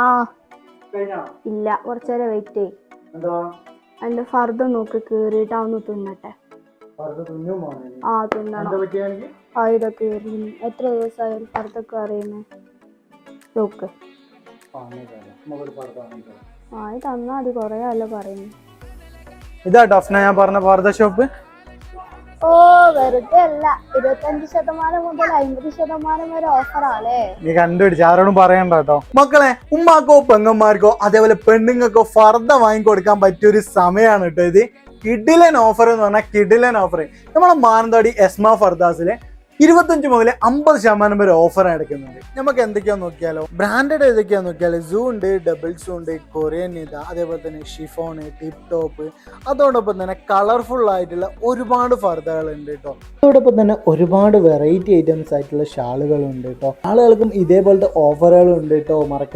ആ ഇല്ല, കുറച്ചേരം വെയിറ്റ് ചെയ്. എന്റെ ഫർദ നോക്ക് കീറിയിട്ട് ഒന്ന് തിന്നട്ടെ. ആ തിന്നണം. ഇതൊക്കെ എത്ര ദിവസമായി ഫർദൊക്കെ അറിയുന്നേ? നോക്ക്. ഇത് തന്നാ മതി, കൊറേ അല്ല പറയുന്നു. ഇതാ ഡഫ്ന ഞാൻ പറഞ്ഞ ഫർദ ഷോപ്പ്. ഓ വെറുതെ അല്ല, 25% മുതൽ 50% വരെ ഓഫറാണേ. നീ കണ്ടുപിടിച്ച് ആരോടും പറയണ്ട കേട്ടോ. മക്കളെ, ഉമ്മാക്കോ പെങ്ങന്മാർക്കോ അതേപോലെ പെണ്ണുങ്ങൾക്കോ ഫർദ വാങ്ങിക്കൊടുക്കാൻ പറ്റിയൊരു സമയമാണ് കേട്ടോ ഇത്. കിഡിലൻ ഓഫർ എന്ന് പറഞ്ഞാൽ കിഡിലൻ ഓഫർ. നമ്മളെ മാനന്തവാടി എസ്മ ഫർദാസിലെ 25 മുതൽ 50% വരെ ഓഫർ എടുക്കുന്നുണ്ട്. നമുക്ക് എന്തൊക്കെയാന്ന് നോക്കിയാലോ. ബ്രാൻഡഡ് ഏതൊക്കെയാന്ന് നോക്കിയാലോ. സൂ ഉണ്ട്, ഡബിൾസ് ഉണ്ട്, കൊറിയൻ നിത, അതേപോലെ തന്നെ ഷിഫോൺ, ടിപ്പ് ടോപ്പ്, അതോടൊപ്പം തന്നെ കളർഫുൾ ആയിട്ടുള്ള ഒരുപാട് ഫർദകൾ ഉണ്ട് കേട്ടോ. അതോടൊപ്പം തന്നെ ഒരുപാട് വെറൈറ്റി ഐറ്റംസ് ആയിട്ടുള്ള ഷാളുകളുണ്ട് കേട്ടോ. ആളുകൾക്കും ഇതേപോലത്തെ ഓഫറുകൾ ഉണ്ട് കേട്ടോ.